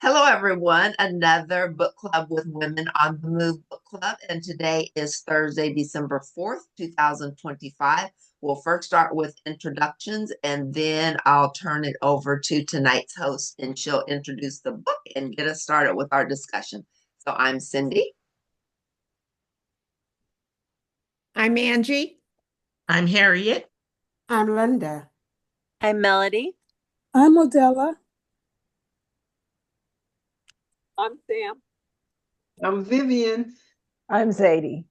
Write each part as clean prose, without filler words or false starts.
Hello, everyone. Another book club with Women on the Move book club. And today is Thursday, December 4th, 2025. We'll first start with introductions and then I'll turn it over to tonight's host and she'll introduce the book and get us started with our discussion. So I'm Cindy. I'm Angie. I'm Harriet. I'm Linda. I'm Melody. I'm Odella. I'm Sam. I'm Vivian. I'm Zadie.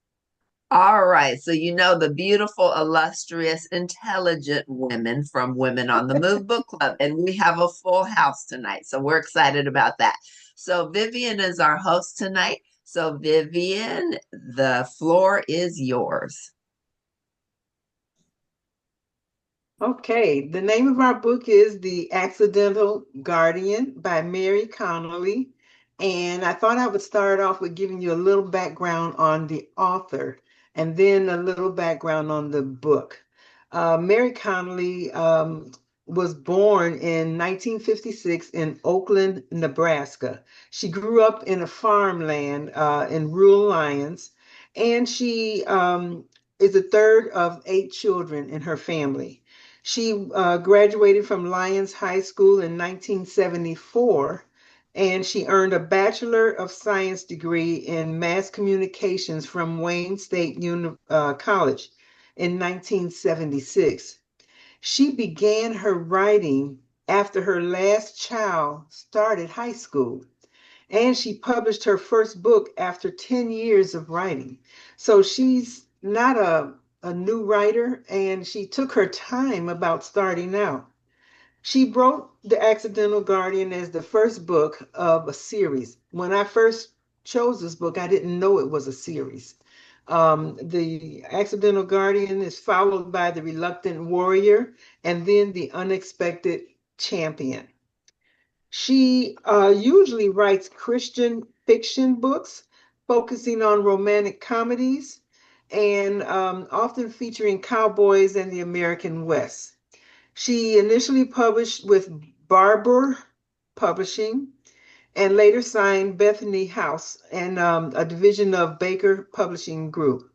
All right. So, you know, the beautiful, illustrious, intelligent women from Women on the Move book club. And we have a full house tonight. So, we're excited about that. So, Vivian is our host tonight. So, Vivian, the floor is yours. Okay, the name of our book is The Accidental Guardian by Mary Connealy. And I thought I would start off with giving you a little background on the author and then a little background on the book. Mary Connealy was born in 1956 in Oakland, Nebraska. She grew up in a farmland in rural Lyons, and she is the third of 8 children in her family. She graduated from Lyons High School in 1974, and she earned a Bachelor of Science degree in Mass Communications from Wayne State College in 1976. She began her writing after her last child started high school, and she published her first book after 10 years of writing. So she's not a new writer, and she took her time about starting out. She wrote The Accidental Guardian as the first book of a series. When I first chose this book, I didn't know it was a series. The Accidental Guardian is followed by The Reluctant Warrior and then The Unexpected Champion. She usually writes Christian fiction books, focusing on romantic comedies and often featuring cowboys and the American West. She initially published with Barbour Publishing and later signed Bethany House and a division of Baker Publishing Group.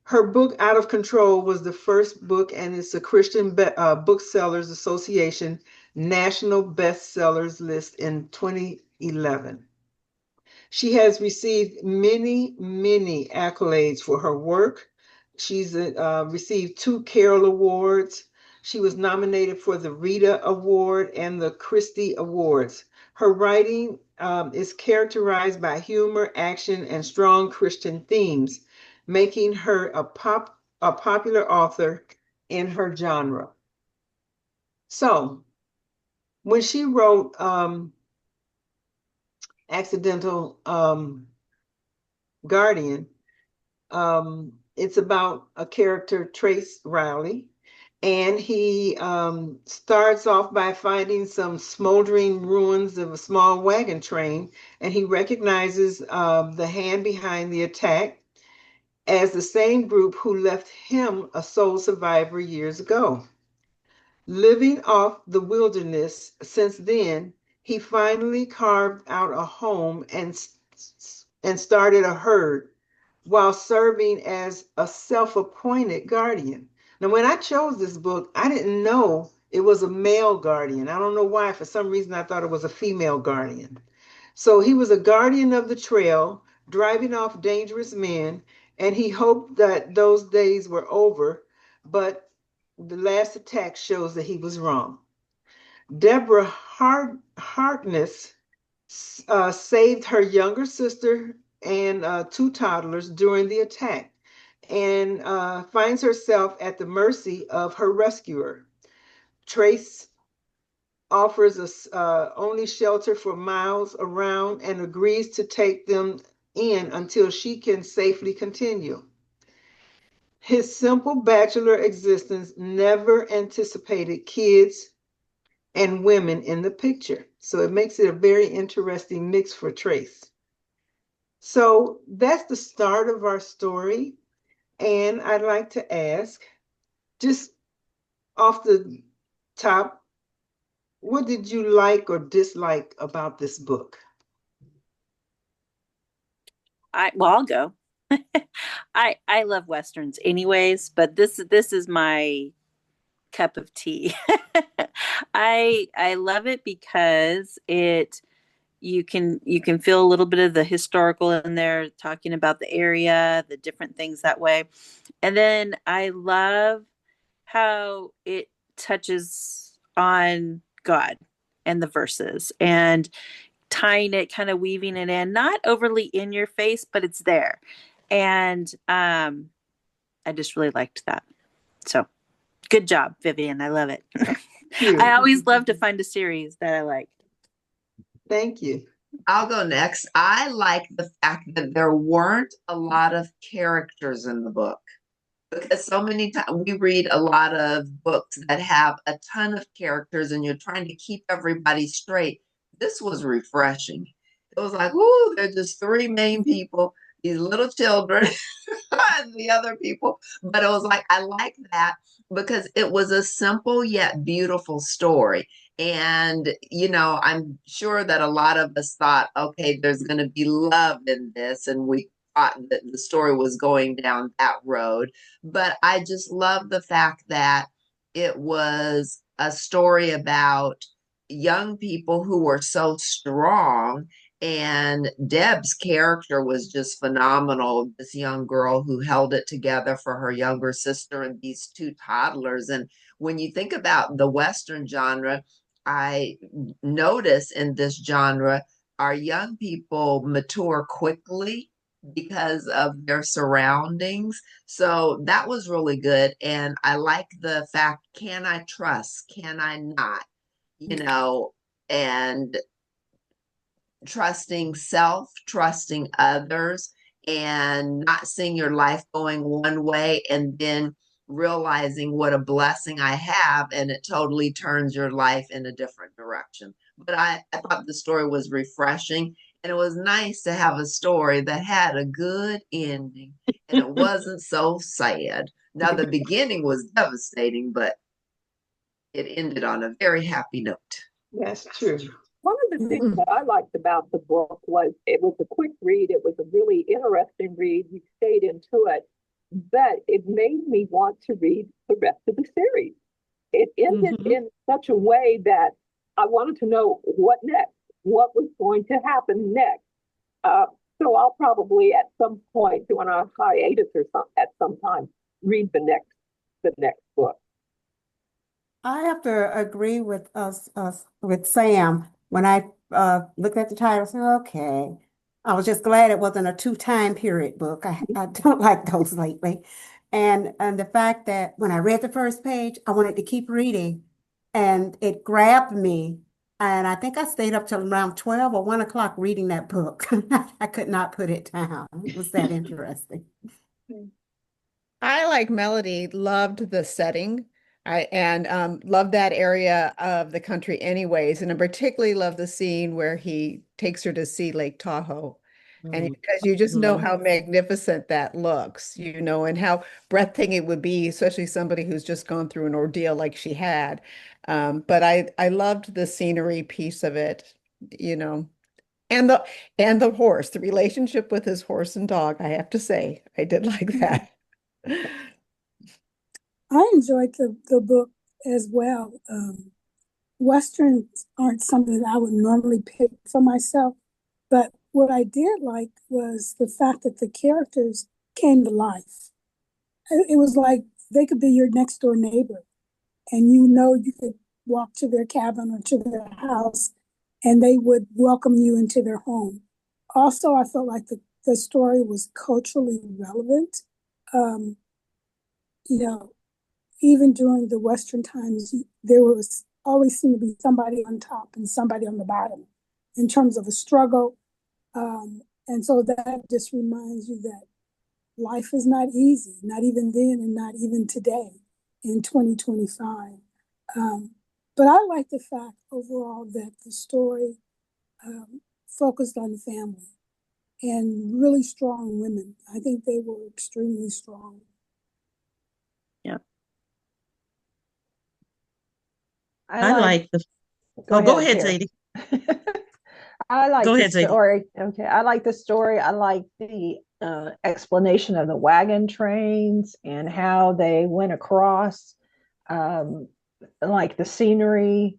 Her book, Out of Control, was the first book, and it's a Christian Booksellers Association National Bestsellers list in 2011. She has received many, many accolades for her work. She's received 2 Carol Awards. She was nominated for the Rita Award and the Christie Awards. Her writing is characterized by humor, action, and strong Christian themes, making her a popular author in her genre. So, when she wrote Accidental Guardian, it's about a character, Trace Riley, and he starts off by finding some smoldering ruins of a small wagon train, and he recognizes the hand behind the attack as the same group who left him a sole survivor years ago. Living off the wilderness since then, he finally carved out a home and started a herd while serving as a self-appointed guardian. Now, when I chose this book, I didn't know it was a male guardian. I don't know why. For some reason, I thought it was a female guardian. So he was a guardian of the trail, driving off dangerous men, and he hoped that those days were over, but the last attack shows that he was wrong. Deborah Harkness saved her younger sister and 2 toddlers during the attack, and finds herself at the mercy of her rescuer. Trace offers us only shelter for miles around and agrees to take them in until she can safely continue. His simple bachelor existence never anticipated kids and women in the picture. So it makes it a very interesting mix for Trace. So that's the start of our story. And I'd like to ask, just off the top, What did you like or dislike about this book? I'll go. I love westerns anyways, but this is my cup of tea. I love it because you can feel a little bit of the historical in there, talking about the area, the different things that way. And then I love how it touches on God and the verses and tying it, kind of weaving it in, not overly in your face, but it's there. And I just really liked that. So good job, Vivian. I love it. I You. always love to find a series that I like. Thank you. I'll go next. I like the fact that there weren't a lot of characters in the book because so many times we read a lot of books that have a ton of characters and you're trying to keep everybody straight. This was refreshing. It was like, ooh, there's just three main people, these little children, and the other people. But it was like, I like that because it was a simple yet beautiful story. And, I'm sure that a lot of us thought, okay, there's going to be love in this. And we thought that the story was going down that road. But I just love the fact that it was a story about young people who were so strong, and Deb's character was just phenomenal. This young girl who held it together for her younger sister and these two toddlers. And when you think about the Western genre, I notice in this genre, our young people mature quickly because of their surroundings. So that was really good. And I like the fact, can I trust? Can I not? And trusting self, trusting others, and not seeing your life going one way and then realizing what a blessing I have, and it totally turns your life in a different direction. But I thought the story was refreshing, and it was nice to have a story that had a good ending and it wasn't so sad. Now, the beginning was devastating, but it ended on a very happy note. That's true. One of the things that I liked about the book was it was a quick read. It was a really interesting read. You stayed into it, but it made me want to read the rest of the series. It ended in such a way that I wanted to know what next, what was going to happen next. Uh, so I'll probably at some point, during a hiatus or at some time, read the next book. I have to agree with with Sam. When I looked at the title, I said, okay. I was just glad it wasn't a two-time period book. I don't like those lately. And the fact that when I read the first page, I wanted to keep reading and it grabbed me. And I think I stayed up till around 12 or 1 o'clock reading that book. I could not put it down. It was that interesting. I, like Melody, loved the setting. I love that area of the country anyways, and I particularly love the scene where he takes her to see Lake Tahoe. And because you just know how magnificent that looks, and how breathtaking it would be, especially somebody who's just gone through an ordeal like she had. But I loved the scenery piece of it, you know, and the horse, the relationship with his horse and dog, I have to say, I did like that. I enjoyed the book as well. Westerns aren't something that I would normally pick for myself, but what I did like was the fact that the characters came to life. It was like they could be your next door neighbor, and you could walk to their cabin or to their house, and they would welcome you into their home. Also, I felt like the story was culturally relevant. Um, you know, even during the Western times, there was always seemed to be somebody on top and somebody on the bottom in terms of a struggle. And so that just reminds you that life is not easy, not even then and not even today in 2025. But I like the fact overall that the story focused on family and really strong women. I think they were extremely strong. Yeah. I like the Oh, go ahead, Terry. Zadie. I Go like the ahead, Zadie. story. Okay, I like the story. I like the explanation of the wagon trains and how they went across, um, like the scenery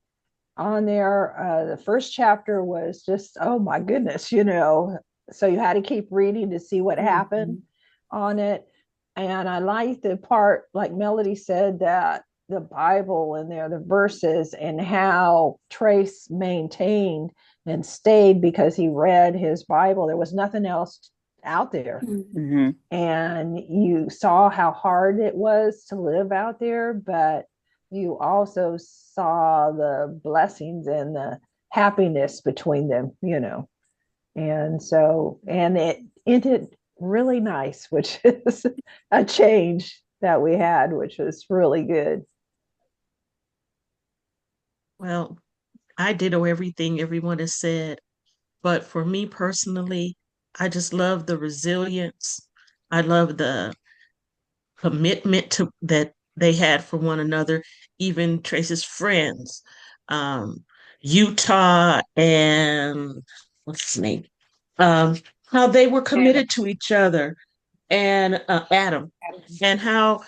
on there. The first chapter was just, oh my goodness, so you had to keep reading to see what happened on it. And I like the part, like Melody said, that the Bible and there, the verses, and how Trace maintained and stayed because he read his Bible. There was nothing else out there. Mm-hmm. And you saw how hard it was to live out there, but you also saw the blessings and the happiness between them. And so, and it ended really nice, which is a change that we had, which was really good. Well, I ditto everything everyone has said, but for me personally, I just love the resilience. I love the commitment to that they had for one another, even Trace's friends, um, Utah and what's his name? Um, how they were committed to each other, and Adam, and how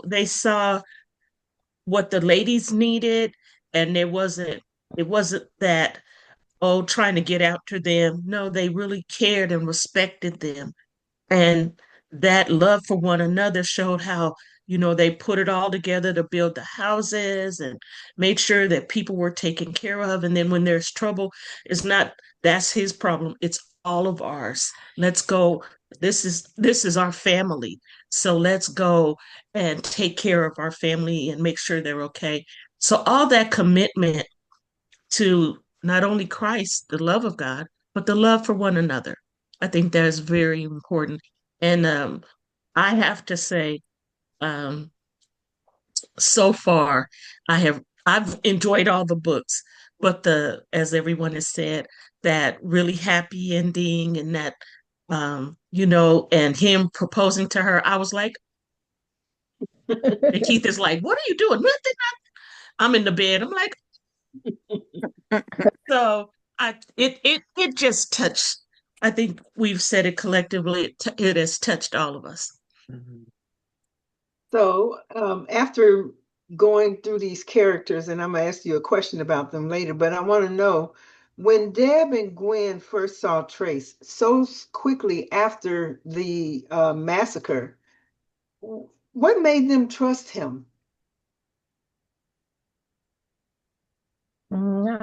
they saw what the ladies needed, and it wasn't that, oh, trying to get out to them. No, they really cared and respected them, and that love for one another showed how they put it all together to build the houses and made sure that people were taken care of. And then when there's trouble, it's not that's his problem, it's all of ours. Let's go. This is our family, so let's go and take care of our family and make sure they're okay. So all that commitment to not only Christ, the love of God, but the love for one another. I think that is very important. And I have to say, um, so far, I've enjoyed all the books, but as everyone has said, that really happy ending and that and him proposing to her, I was like, and Keith is like, "What are you doing?" Nothing. I'm in the bed. I'm like, so it just touched. I think we've said it collectively. It has touched all of us. Mhm. So, after going through these characters, and I'm gonna ask you a question about them later, but I want to know when Deb and Gwen first saw Trace so quickly after the massacre, what made them trust him?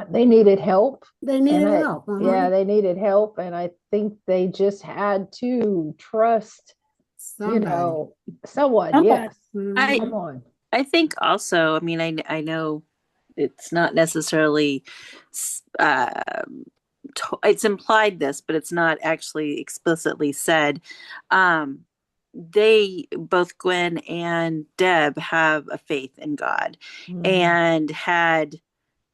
They needed help. They needed And help. yeah, they needed help. And I think they just had to trust, Somebody. someone. Somebody. Yes, I someone. I think also, I mean, I know it's not necessarily it's implied this, but it's not actually explicitly said. Um, they both Gwen and Deb have a faith in God, and had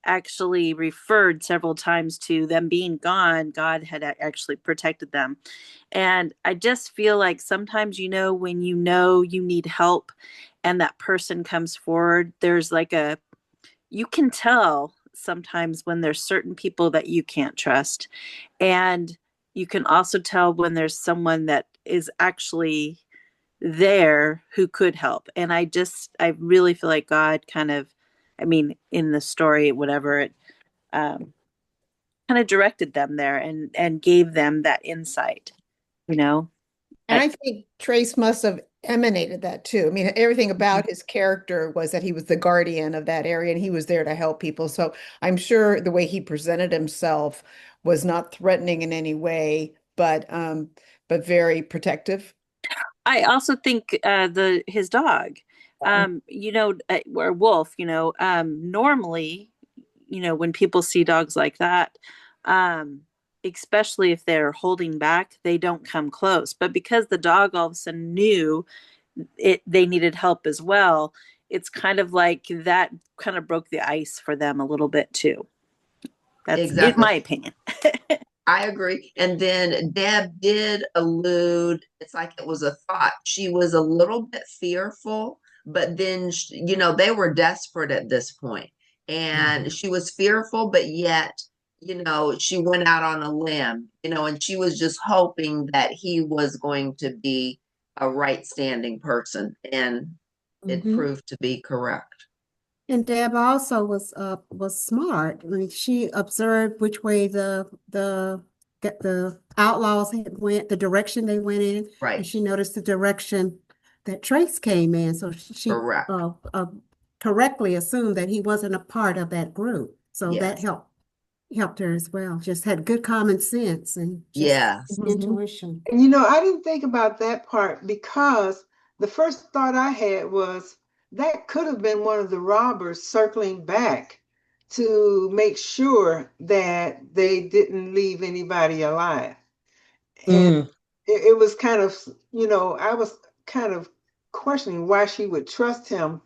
actually referred several times to them being gone. God had actually protected them. And I just feel like sometimes, when you need help and that person comes forward, there's like you can tell sometimes when there's certain people that you can't trust. And you can also tell when there's someone that is actually there who could help. And I really feel like God kind of, I mean, in the story, whatever, it um, kind of directed them there and gave them that insight, you know? And I think Trace must have emanated that too. I mean, everything about his character was that he was the guardian of that area and he was there to help people. So I'm sure the way he presented himself was not threatening in any way, but very protective. I also think the his dog, or wolf, normally, when people see dogs like that, um, especially if they're holding back, they don't come close. But because the dog all of a sudden knew they needed help as well, it's kind of like that kind of broke the ice for them a little bit too. That's in Exactly. my opinion. I agree. And then Deb did allude, it's like it was a thought. She was a little bit fearful, but then, they were desperate at this point. and she was fearful, but yet, she went out on a limb, and she was just hoping that he was going to be a right standing person, and it Mhm. proved to be correct. And Deb also was smart. I mean, she observed which way the outlaws had went, the direction they went in, and Right. she noticed the direction that Trace came in. So she Correct. correctly assumed that he wasn't a part of that group. So that Yes. helped her as well. Just had good common sense and just Yes. Mhm. intuition. And I didn't think about that part because the first thought I had was that could have been one of the robbers circling back to make sure that they didn't leave anybody alive. And Mm. it was kind of, I was kind of questioning why she would trust him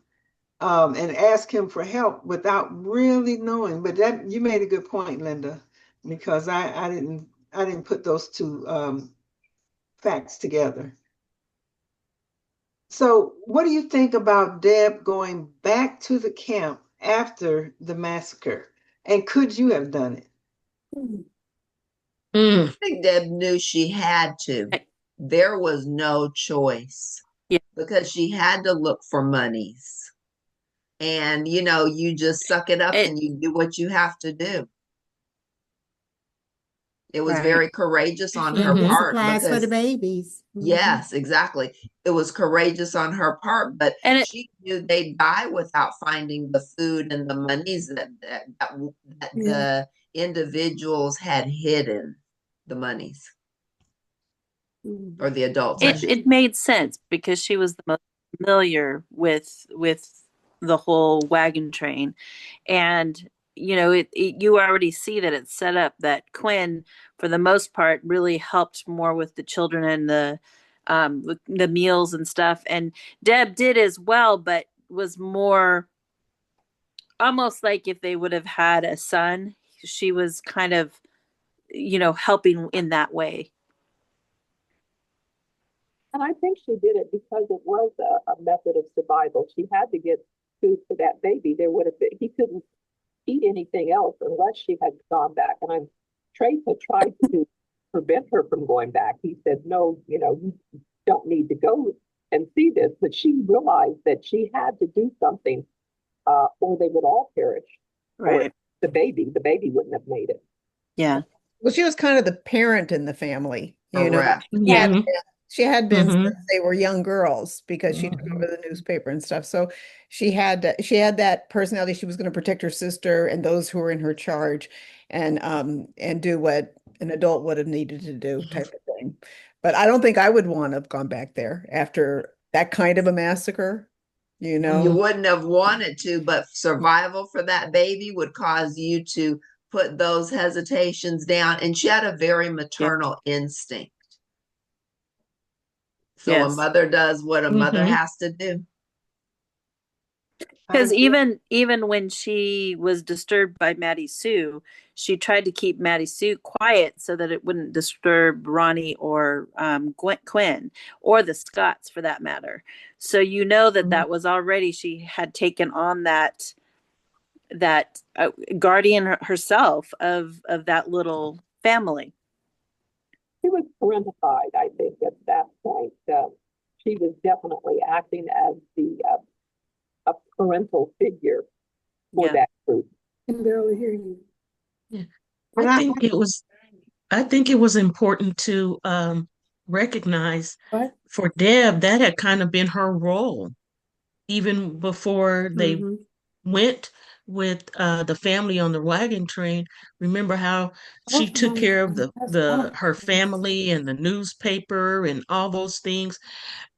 and ask him for help without really knowing. But that you made a good point, Linda, because I didn't put those two facts together. So, what do you think about Deb going back to the camp after the massacre? And could you have done it? Hmm. Mm. I think Deb knew she had to. There was no choice Yeah. because she had to look for monies. And, you just suck it up It and you do what you have to do. It was right. very courageous on She had to her get Mhm. part supplies for the because, babies. yes, exactly. It was courageous on her part, but And it she knew they'd die without finding the food and the monies that Yeah. the individuals had hidden the monies, Mhm. or the adults, I it should. it made sense because she was the most familiar with the whole wagon train. And you already see that it's set up that Quinn, for the most part, really helped more with the children and with the meals and stuff. And Deb did as well, but was more almost like if they would have had a son, she was kind of helping in that way. And I think she did it because it was a method of survival. She had to get food for that baby. There would have been, he couldn't eat anything else unless she had gone back. And Trace had tried to prevent her from going back. He said, no, you don't need to go and see this. But she realized that she had to do something or they would all perish. Or Right. the baby wouldn't have made it. Yeah. Well, she was kind of the parent in the family, Correct. She had Mhm. she had been since Mhm. they were young girls because she took over Mhm. the newspaper and stuff. So she had that personality. She was going to protect her sister and those who were in her charge, and do what an adult would have needed to do, type of thing. But I don't think I would want to have gone back there after that kind of a massacre, you You know. Mhm. wouldn't have wanted to, but survival for that baby would cause you to put those hesitations down. And she had a very Yeah. maternal instinct. So a Yes. mother does what a mother Mhm. has to do. I Because agree. even when she was disturbed by Maddie Sue, she tried to keep Maddie Sue quiet so that it wouldn't disturb Ronnie or Quinn or the Scots for that matter. So that Mhm. that was already she had taken on that guardian herself of that little family. She was parentified, I think, at that point. She was definitely acting as a parental figure for Yeah. that group. I can barely hear you. Yeah. I And I, think it was I think it was important to recognize What? for Deb that had kind of been her role even before they Hmm. went with the family on the wagon train. Remember how she Oh, took care of that's the all. her family and the newspaper and all those things.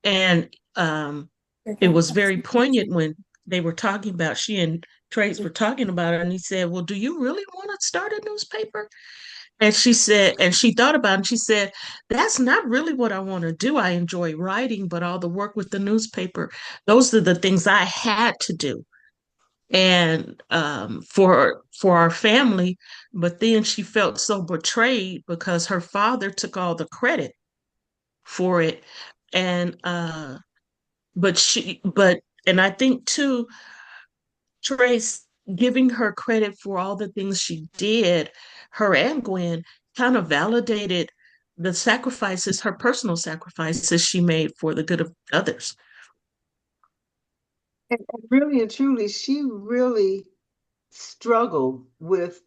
And They it got was very poignant when they were talking about she and Trace were talking about it, and he said, "Well, do you really want to start a newspaper?" And she said, and she thought about it, and she said, "That's not really what I want to do. I enjoy writing, but all the work with the newspaper, those are the things I had to do." And for our family, but then she felt so betrayed because her father took all the credit for it. And but and I think too, Trace giving her credit for all the things she did, her and Gwen, kind of validated the sacrifices, her personal sacrifices she made for the good of others. And really and truly, she really struggled with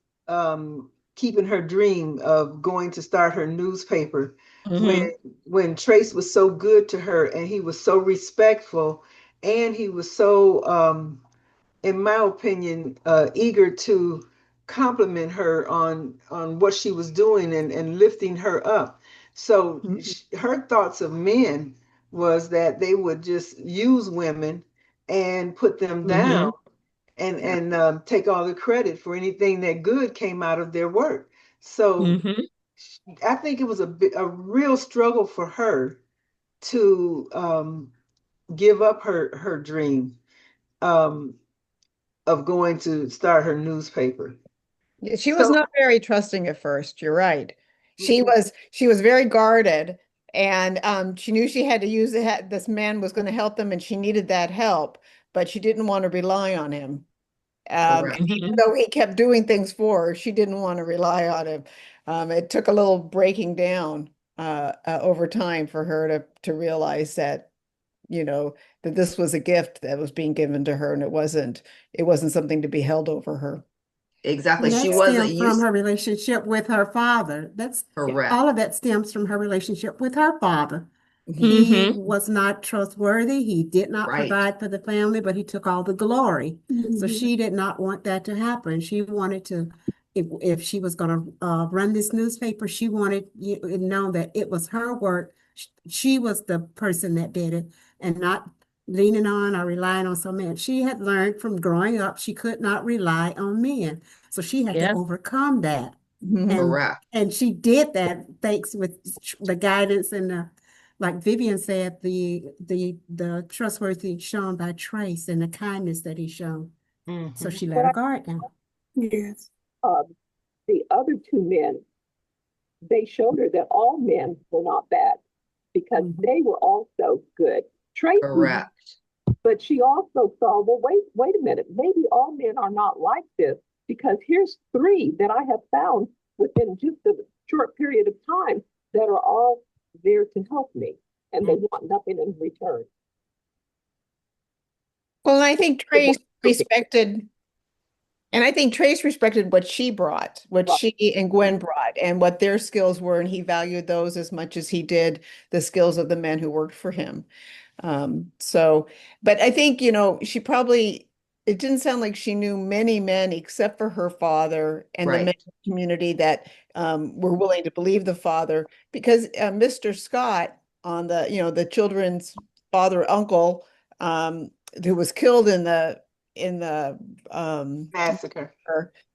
keeping her dream of going to start her newspaper when Mm-hmm. Trace was so good to her and he was so respectful and he was so in my opinion eager to compliment her on what she was doing and lifting her up. So her thoughts of men was that they would just use women and put them down Mm-hmm. and take all the credit for anything that good came out of their work. So Mm-hmm. I think it was a real struggle for her to give up her dream um, of going to start her newspaper. She was So not very trusting at first. You're right. She mhm, was she was very guarded, and she knew she had to use it. This man was going to help them, and she needed that help, but she didn't want to rely on him. Correct. Even Mm-hmm. though he kept doing things for her, she didn't want to rely on him. It took a little breaking down over time for her to realize that, you know, that this was a gift that was being given to her, and it wasn't something to be held over her. Exactly. And She that wasn't stemmed from used. her relationship with her father. Correct. All of that stems from her relationship with her father. Mhm. He Mm-hmm. was not trustworthy. He did not Right. provide for the family, but he took all the glory. So Mhm. she did not want that to happen. She wanted to, if she was going to run this newspaper, she wanted it known that it was her work. She was the person that did it and not leaning on or relying on some man. She had learned from growing up she could not rely on men. So she had to Yeah. overcome that. Mhm. And Correct. and she did that thanks with the guidance and the, like Vivian said, the trustworthy shown by Trace and the kindness that he shown. So mhm, she let But her I, guard down. Yes. the other two men, they showed her that all men were not bad because Mhm. they were also good. Trace was, Mhm. Correct. but she also saw, well, wait a minute, maybe all men are not like this because here's three that I have found within just a short period of time that are all there to help me, and they mhm. want nothing in return. Well, I think Okay. Trace respected what she brought, what Right. she and Gwen brought, and what their skills were, and he valued those as much as he did the skills of the men who worked for him. So, but I think, she probably, it didn't sound like she knew many men except for her father and the men Right. in the community that were willing to believe the father, because Mr. Scott on the children's father uncle, who was killed in the Massacre.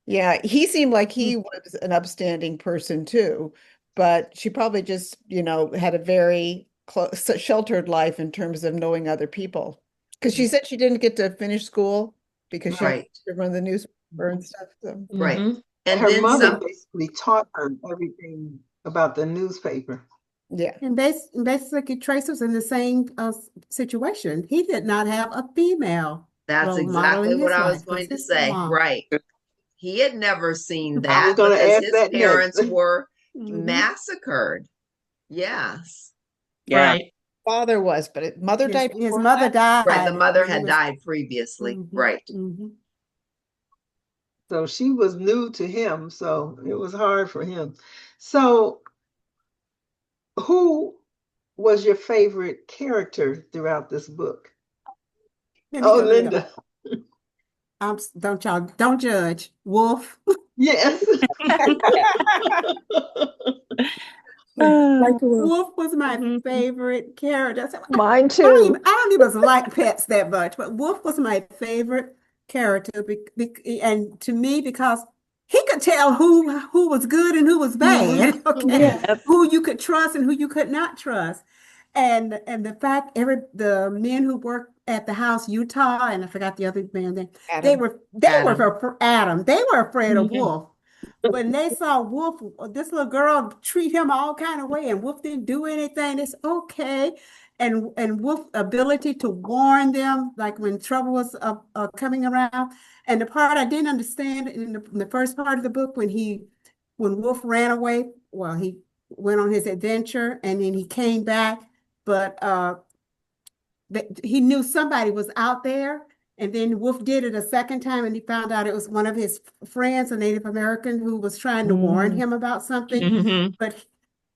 yeah, he seemed like Mhm. he was an upstanding person too, but she probably just, had a very close, sheltered life in terms of knowing other people. Because she said she didn't get to finish school because she had Right. to run the newspaper Mhm. and stuff. So. Right. Mm-hmm. And Her then mother some. basically taught her everything about the newspaper. Yeah. And basically, Trace was in the same situation. He did not have a female That's role model exactly in what his I was life. It was going to his say. mom. Right. He had never seen I was that going to because ask his that next. parents were Hmm. massacred. Yes. Yeah. Right. Father was, but mother died His before mother that. Right. The died mother when he had was. died previously. Hmm. Right. Hmm. So she was new to him, so it was hard for him. So who was your favorite character throughout this book? Let me Oh, go. Let me go. Linda. Don't judge. Wolf. Yes. Like Oh, a wolf. Wolf was my Mhm. favorite character. mine I too. don't even like pets that much, but Wolf was my favorite character, and to me because he could tell who was good and who was Mhm. bad. Okay, Yeah. Yep. who you could trust and who you could not trust, and the fact the men who worked at the house Utah, and I forgot the other man name, Adam. they were Adam. for Adam. They were afraid of Mhm. Wolf. When they saw Wolf, this little girl treat him all kind of way, and Wolf didn't do anything. It's okay. and Wolf's ability to warn them, like when trouble was coming around. And the part I didn't understand in the first part of the book, when Wolf ran away, well, he went on his adventure and then he came back, but that he knew somebody was out there. And then Wolf did it a second time and he found out it was one of his friends, a Native American, who was trying to warn him about something. Mm-hmm. But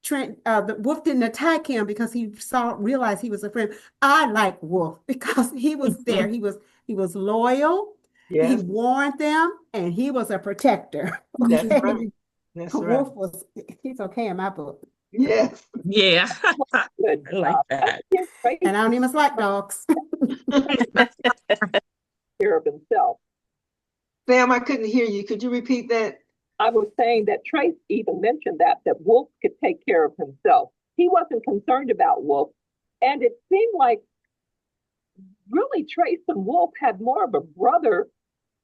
the Wolf didn't attack him because he realized he was a friend. I like Wolf because he was there. He was loyal. He Yes, warned them, and he was a protector. that's Okay, right. That's right. he's okay in my book, Yes. Yeah. Good I like job. I that. think Trace and I don't even like dogs. took care of himself. Sam, I couldn't hear you. Could you repeat that? I was saying that Trace even mentioned that Wolf could take care of himself. He wasn't concerned about Wolf. And it seemed like really Trace and Wolf had more of a brother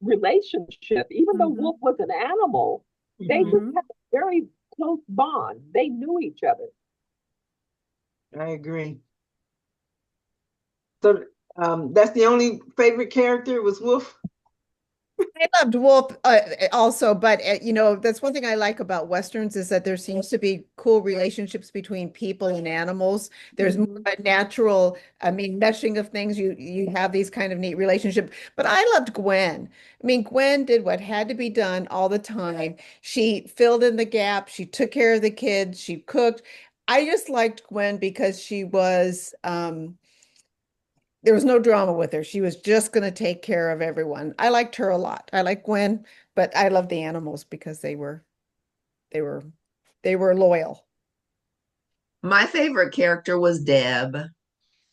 relationship. Even though Mhm. Wolf was an animal, they just Mhm. had a very close bond. They knew each other. I agree. So that's the only favorite character was Wolf? I loved Wolf also, but that's one thing I like about Westerns is that there seems to be cool relationships between people and animals. There's more Mhm. a natural, I mean, meshing of things. You have these kind of neat relationship. But I loved Gwen. I mean, Gwen did what had to be done all the time. She filled in the gap. She took care of the kids. She cooked. I just liked Gwen because she was there was no drama with her. She was just going to take care of everyone. I liked her a lot. I like Gwen, but I love the animals because they were they were loyal. My favorite character was Deb.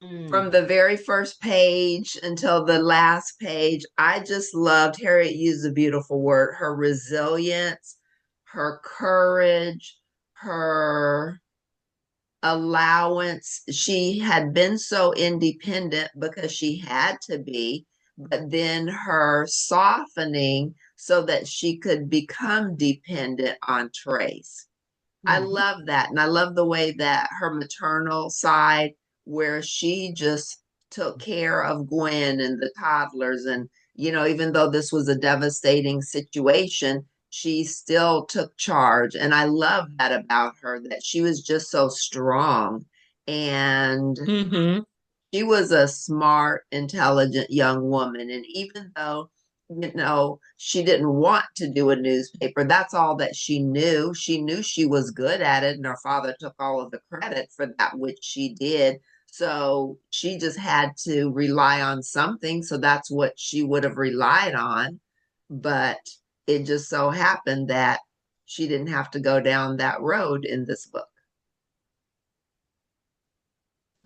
Mm. From the very first page until the last page, I just loved, Harriet used a beautiful word, her resilience, her courage, her allowance. She had been so independent because she had to be, but then her softening so that she could become dependent on Trace. I Mm. love that. And I love the way that her maternal side, where she just took care of Gwen and the toddlers. And, even though this was a devastating situation, she still took charge. And I love that about her, that she was just so strong. And Mm-hmm. she was a smart, intelligent young woman. And even though, she didn't want to do a newspaper, that's all that she knew. She knew she was good at it, and her father took all of the credit for that, which she did. So she just had to rely on something. So that's what she would have relied on. But it just so happened that she didn't have to go down that road in this book.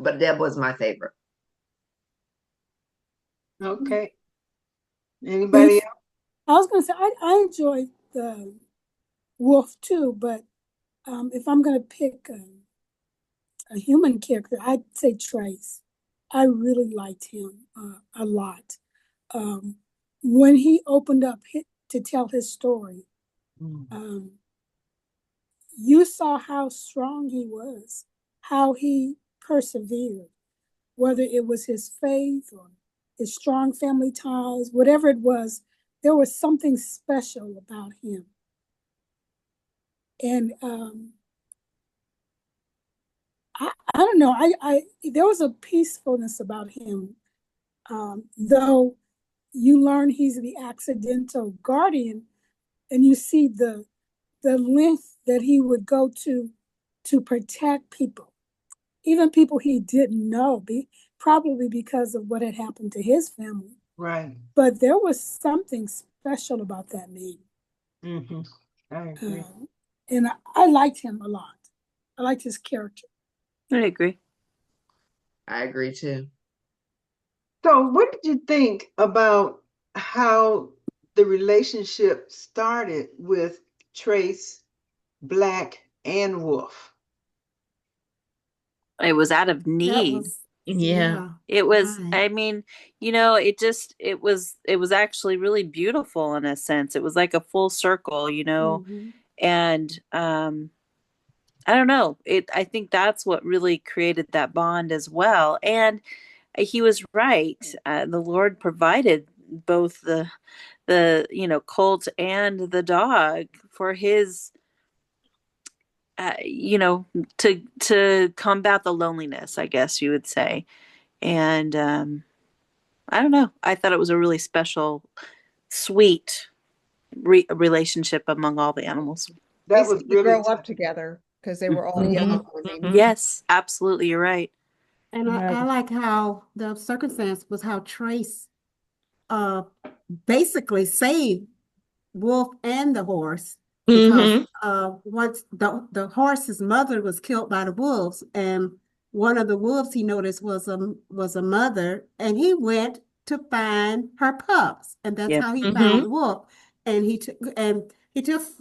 But Deb was my favorite. Okay. Anybody If else? I was going to say, I enjoyed the Wolf too, but if I'm going to pick a human character, I'd say Trace. I really liked him a lot. Um, when he opened up to tell his story, Mm. um, you saw how strong he was, how he persevered, whether it was his faith or his strong family ties, whatever it was, there was something special about him. And I don't know, there was a peacefulness about him, though you learn he's the accidental guardian, and you see the length that he would go to protect people, even people he didn't know, probably because of what had happened to his family. Right. But there was something special about that man. Mm-hmm. I agree. Uh, and I liked him a lot. I liked his character. I agree. I agree too. So, what did you think about how the relationship started with Trace, Black, and Wolf? It was out of That need. was, Yeah. yeah, It was, right. I mean, it was actually really beautiful in a sense. It was like a full circle, Hmm. and I don't know. I think that's what really created that bond as well. And he was right. The Lord provided both the colt and the dog for his to combat the loneliness, I guess you would say. And I don't know. I thought it was a really special, sweet relationship among all the animals. That was Basically really grow up touching. together because they were all Mhm, young when they mhm. met. Yes, absolutely. You're right. And Yeah. I like how the circumstance was how Trace uh basically saved Wolf and the horse because Mhm. once the horse's mother was killed by the wolves, and one of the wolves he noticed was a mother, and he went to find her pups, and that's Yep. how he Mhm. found Wolf, and he took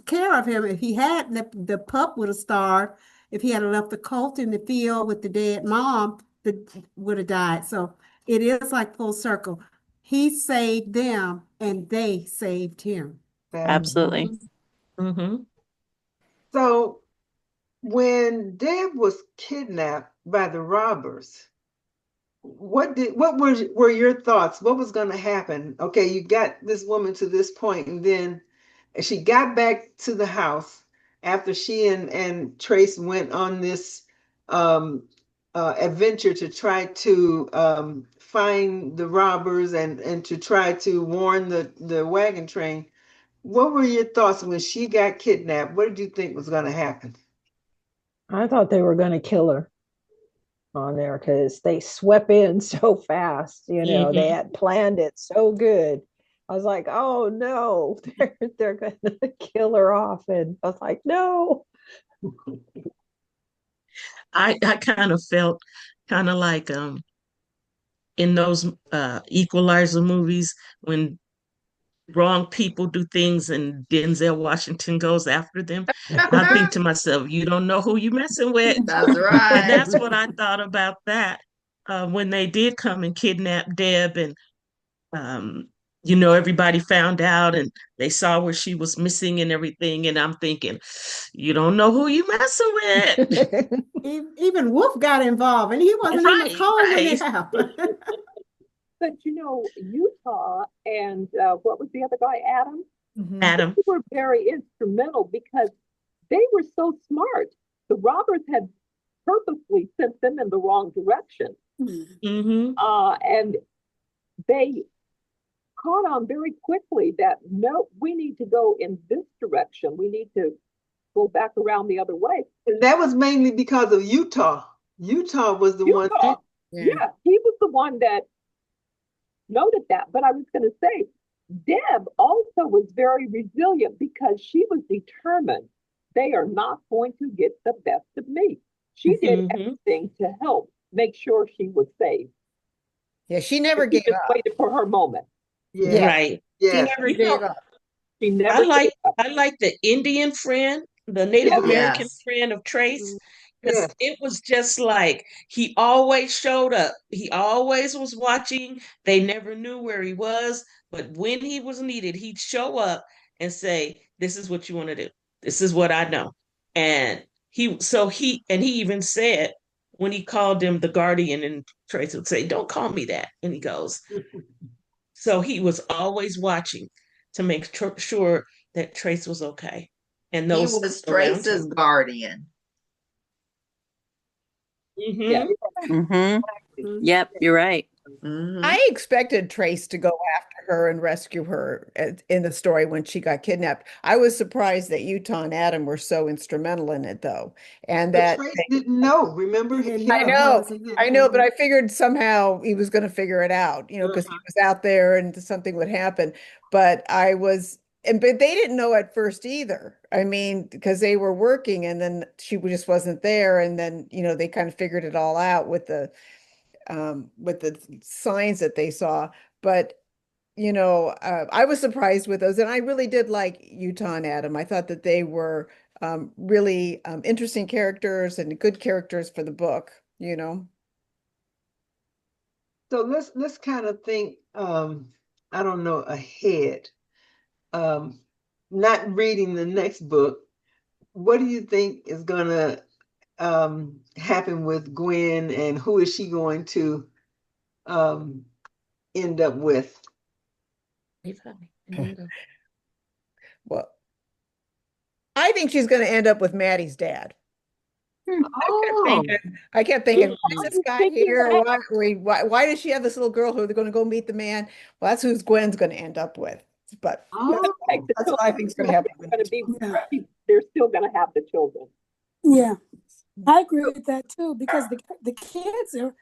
care of him. If he had the pup would have starved. If he had left the colt in the field with the dead mom, the would have died. So it is like full circle. He saved them, and they saved him. Absolutely. Fabulous. Mhm. So when Deb was kidnapped by the robbers, what were your thoughts? What was going to happen? Okay, you got this woman to this point, and then she got back to the house after she and Trace went on this um, adventure to try to find the robbers and to try to warn the wagon train. What were your thoughts when she got kidnapped? What did you think was going to happen? I thought they were going to kill her on there because they swept in so fast. They Mhm. had planned it so good. I was like, oh no, they're going to kill her off. And I was like, no. I kind of felt kind of like in those Equalizer movies when wrong people do things and Denzel Washington goes after them. I think to myself, you don't know who you messing with. That's And right. that's what I thought about that when they did come and kidnap Deb and um, everybody found out and they saw where she was missing and everything. And I'm thinking, you don't know who you messing with. Even Wolf got involved, and he wasn't even Right, home when right. it happened. But Utah and what was the other guy, Adam? Mhm. Adam. They were very instrumental because they were so smart. The robbers had purposely sent them in the wrong direction. Mm-hmm. And they caught on very quickly that no, we need to go in this direction. We need to go back around the other way. And that was mainly because of Utah. Utah was the one. Utah, Yeah. yeah, he was the one that noted that. But I was going to say, Deb also was very resilient because she was determined they are not going to get the best of me. She did Mm-hmm. everything to help make sure she was safe. Yeah, she never She gave just up. waited for her moment. Yes, Yeah, Right. she yes. never gave up. She I never gave like up. I like the Indian friend, the Native Yes, American Yes. friend of Trace, because Yes. it was just like he always showed up. He always was watching. They never knew where he was, but when he was needed, he'd show up and say, "This is what you want to do. This is what I know." And he even said when he called him the guardian, and Trace would say, "Don't call me that," and he goes, so he was always watching to make sure that Trace was okay and He those was around Trace's him. guardian. yeah. Mm-hmm. Mm-hmm. Yep, you're right. Hmm. I expected Trace to go after her and rescue her in the story when she got kidnapped. I was surprised that Utah and Adam were so instrumental in it, though, and But that Trace didn't know. Remember, He didn't I know that know, was him. I know, but I figured somehow he was going to figure it out, because he uh-huh. was out there and something would happen. But but they didn't know at first either. I mean, because they were working and then she just wasn't there. And then, they kind of figured it all out with the signs that they saw. But, I was surprised with those. And I really did like Utah and Adam. I thought that they were really interesting characters and good characters for the book. So let's kind of think. I don't know, ahead. Um, Not reading the next book. What do you think is gonna happen with Gwen, and who is she going to um, end up with? Well, I think she's going to end up with Maddie's dad. Oh, I kept thinking, why is I this was guy thinking here? that. Why does she have this little girl who they're going to go meet the man? Well, that's who Gwen's going to end up with. But oh, Like the that's what I think is going to happen. going to be, Yeah. they're still going to have the children. Yeah, I agree with that too, because the kids are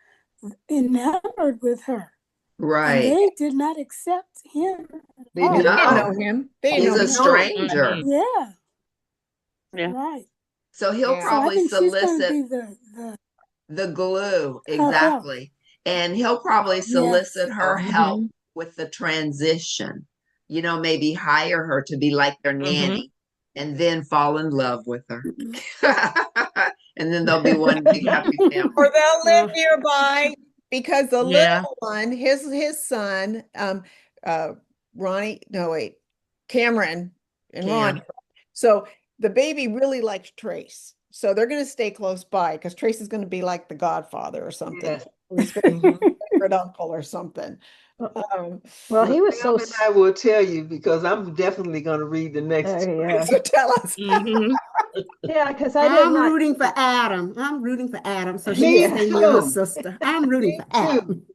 enamored with her, and Right. they did not accept him. they Oh, did they didn't not. know him. They didn't He's know a him. stranger. Yeah, Yeah. right. So he'll Yeah. So I probably think she's going to solicit be the the glue. her help. Exactly. And he'll probably Yes. solicit her help Mhm. with the transition. You know, maybe hire her to be like their nanny and then fall in love with her. And then they'll be one big happy family. Or they'll live Uh, nearby because the Yeah. little one, his son, Ronnie, no wait, Cameron and Cam. Ronnie. So the baby really likes Trace. So they're going to stay close by because Trace is going to be like the godfather or something. Yes. He's going to be Mhm. a favorite uncle or something. Well, Well, he was Sam so, and I will tell you, because I'm definitely going to read the next two. yeah, So tell us. Mhm. yeah, because I did I'm not, rooting for Adam. I'm rooting for Adam so she Me can yeah, stay near her too. sister. I'm rooting Me for too. Adam.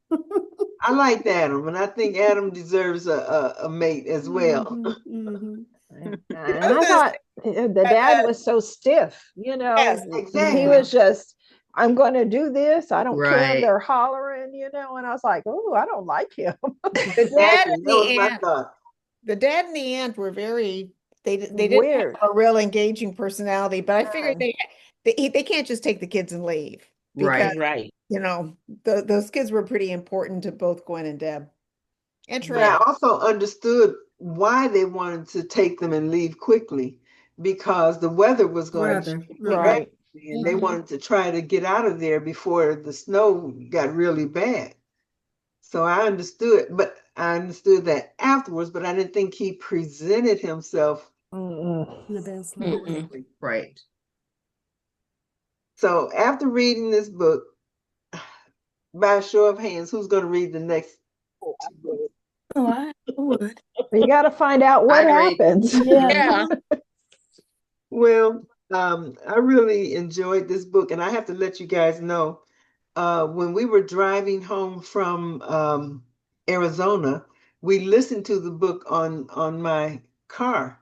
I liked Adam, and I think Adam deserves a mate as well. Mhm. and I was I gonna thought the dad was so stiff, yes. he Exactly. was just, I'm going to do this. I don't care if Right. they're hollering, and I was like, oh, I don't like him. The dad Exactly. and That was the my aunt, thought. the dad and the aunt were very, they didn't Weird. have a real engaging personality, but I figured Yeah. they can't just take the kids and leave because, Right. Right. those kids were pretty important to both Gwen and Deb and But I Trey. also understood why they wanted to take them and leave quickly, because the weather was going to Brother. change Right. rapidly, and they Mhm. wanted to try to get out of there before the snow got really bad. So I understood that afterwards, but I didn't think he presented himself Mm-mm. In the best light. Mm-mm. correctly. Right. So after reading this book, by a show of hands, who's going to read the next Oh, I two books? would. Oh, I would. You got to find out what I'd read. happens. Yeah. Yeah. Well, I really enjoyed this book, and I have to let you guys know, when we were driving home from Arizona, we listened to the book on my car,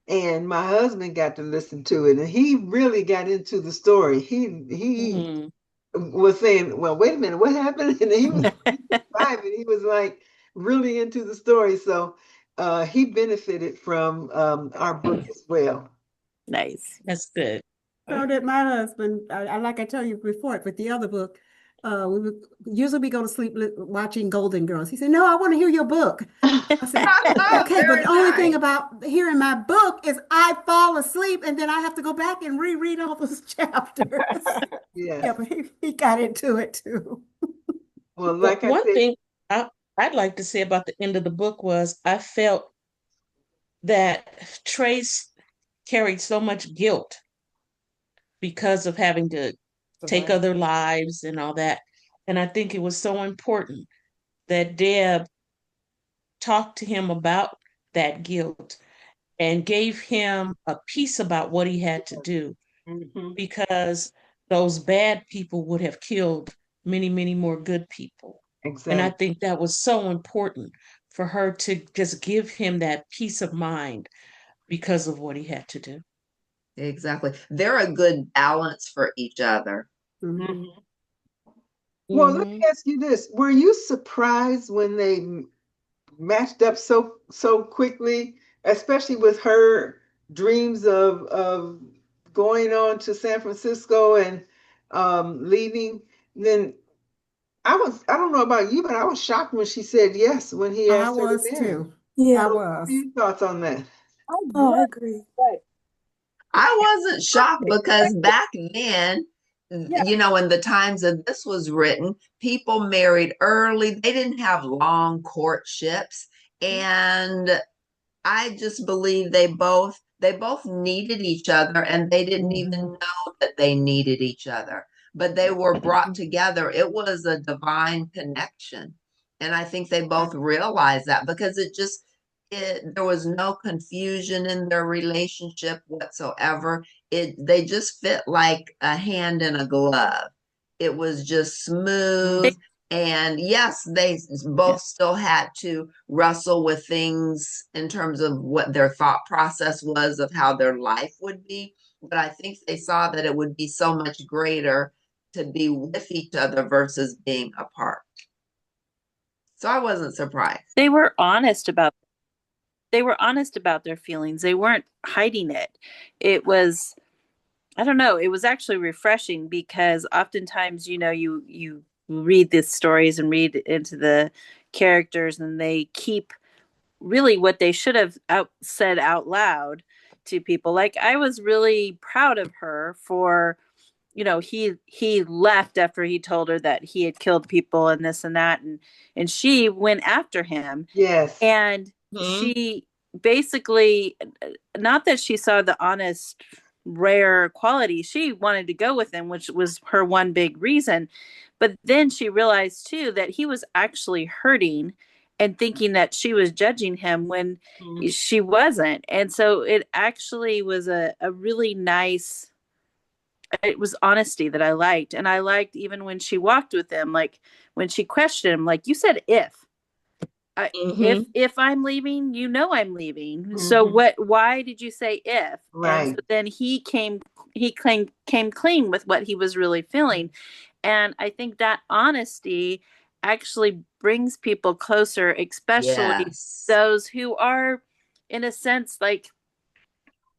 and my husband got to listen to it, and he really got into the story. He Mhm. was saying, "Well, wait a minute, what happened?" And he was driving. He was like really into the story, so he benefited from our book as well. Nice. That's good. So did my husband. Like I tell you before, with the other book, we would usually we go to sleep watching Golden Girls. He said, "No, I want to hear your book." I said, "Okay, but Very the only thing nice. about hearing my book is I fall asleep and then I have to go back and reread all those chapters." Yes. Yeah, but he got into it too. Well, Well, like I one said, thing I'd like to say about the end of the book was I felt that Trace carried so much guilt because of having to take other lives and all that. And I think it was so important that Deb talked to him about that guilt and gave him a piece about what he had to do, mhm, because those bad people would have killed many, many more good people. And I exactly. think that was so important for her to just give him that peace of mind because of what he had to do. Exactly. They're a good balance for each other. Mhm. Mhm. Well, let me Mhm. ask you this. Were you surprised when they matched up so quickly, especially with her dreams of going on to San Francisco and leaving? Then I don't know about you, but I was shocked when she said yes when he I asked her to was marry him. too. I Yeah. So what are was. your thoughts on that? I Oh, I would, agree. but I wasn't shocked because back then, yeah, in the times that this was written, people married early. They didn't have long courtships. And I just believe they both they both needed each other and they didn't even Mhm. know that they needed each other, but they were brought together. It was a divine connection. And I think they both realized that because there was no confusion in their relationship whatsoever. They just fit like a hand in a glove. It was just They, smooth. And yes, they both still had to wrestle with things in terms of what their thought process was of how their life would be. But I think they saw that it would be so much greater to be with each other versus being apart. So I wasn't surprised. they were honest about they were honest about their feelings. They weren't hiding it. It was, I don't know, it was actually refreshing because oftentimes, you read these stories and read into the characters and they keep really what they should have said out loud to people. Like I was really proud of her for, he left after he told her that he had killed people and this and that, and she went after him, Yes. and Mhm. she basically, not that she saw the honest rare quality, she wanted to go with him, which was her one big reason, but then she realized too that he was actually hurting and thinking that she was judging him when Mhm. she wasn't. And so it actually was a really nice, it was honesty that I liked. And I liked even when she walked with him, like when she questioned him, like, you said Mhm. if I'm leaving, I'm leaving. So Mhm. why did you say if? And so Right. then he came clean with what he was really feeling. And I think that honesty actually brings people closer, especially Yes. those who are, in a sense, like,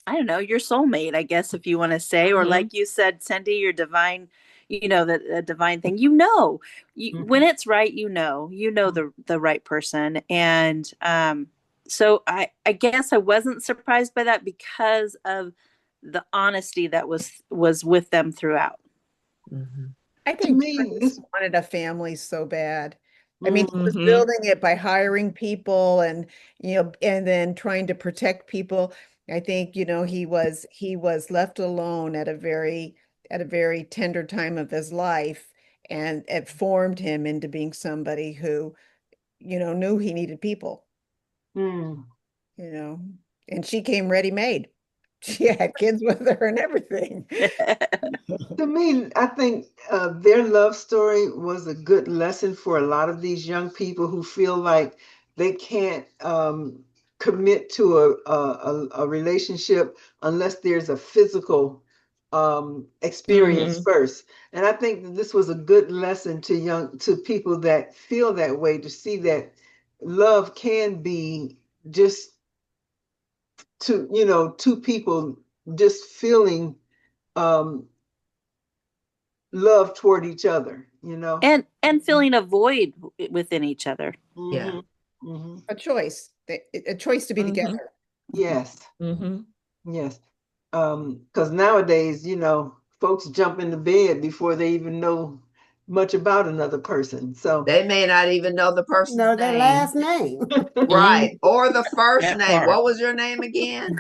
I don't know, your soulmate, I guess, if you want to say, or Mhm. like you said, Cindy, your divine, the divine thing. When Mhm. it's right, the right person, and so I guess I wasn't surprised by that because of the honesty that was with them throughout. Mhm. I To think me, Chris this. wanted a family so bad. I mean, he was Mhm. building it by hiring people and, and then trying to protect people. I think, he was left alone at a very tender time of his life, and it formed him into being somebody who, knew he needed people, Mm. you know, and she came ready made. She had kids with her and everything. To me, I think their love story was a good lesson for a lot of these young people who feel like they can't commit to a relationship unless there's a physical experience Mhm. first. And I think that this was a good lesson to people that feel that way, to see that love can be just two people just feeling um love toward each other. and feeling a void within each other. Yeah. Hmm. Hmm. A choice, a choice to be Mhm. together. Yes, Mhm. yes. Because nowadays, folks jump into bed before they even know much about another person. So, They may not even know the person's Know their name. last name. Right. Mhm. Or the first That name. part. What was your name again?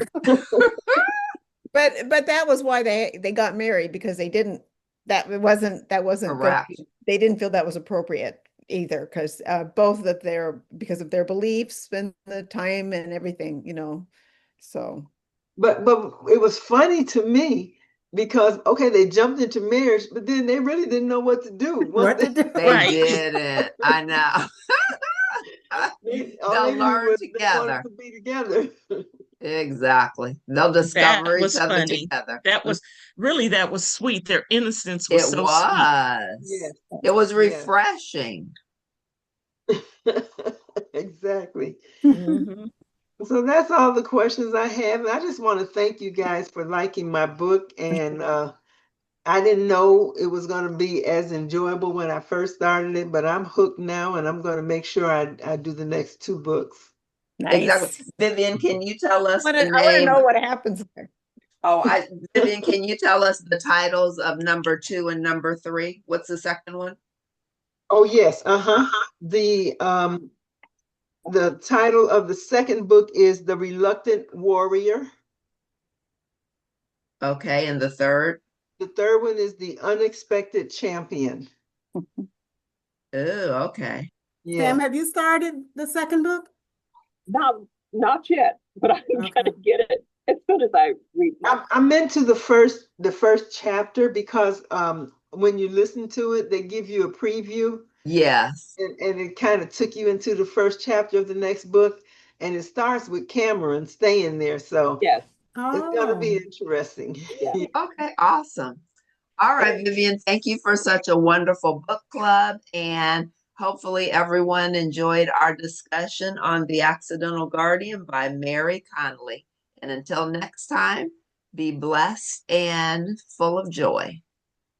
But that was why they got married, because that wasn't going to Correct. be, they didn't feel that was appropriate either, because both of because of their beliefs and the time and everything, so but it was funny to me because okay, they jumped into marriage, but then they really didn't know what to do once What they to do? They Right. didn't. I know. all they They'll knew learn was they wanted together. to be together. Exactly. They'll That discover each was other funny. together. That was sweet. Their innocence was It so sweet. was. Yes, It was yes. refreshing. Exactly. Mhm. So that's all the questions I have. I just want to thank you guys for liking my book. And I didn't know it was going to be as enjoyable when I first started it, but I'm hooked now and I'm going to make sure I do the next two books. Exactly. Nice. Vivian, can you tell us the I want to name? know what happens there. Oh, Vivian, can you tell us the titles of number 2 and number 3? What's the second one? Oh, yes. Uh-huh. The title of the second book is The Reluctant Warrior. Okay, and the third? The third one is The Unexpected Champion. Oh, okay. Sam, Yes. have you started the second book? Not yet, but I'm Okay. gonna get it as soon as I read my. I'm into the first chapter because when you listen to it, they give you a preview, Yes. and it kind of took you into the first chapter of the next book, and it starts with Cameron staying there, so Yes, it's gonna be Oh, interesting. yes. Okay, awesome. All right, Vivian, thank you for such a wonderful book club. And hopefully, everyone enjoyed our discussion on The Accidental Guardian by Mary Connealy. And until next time, be blessed and full of joy.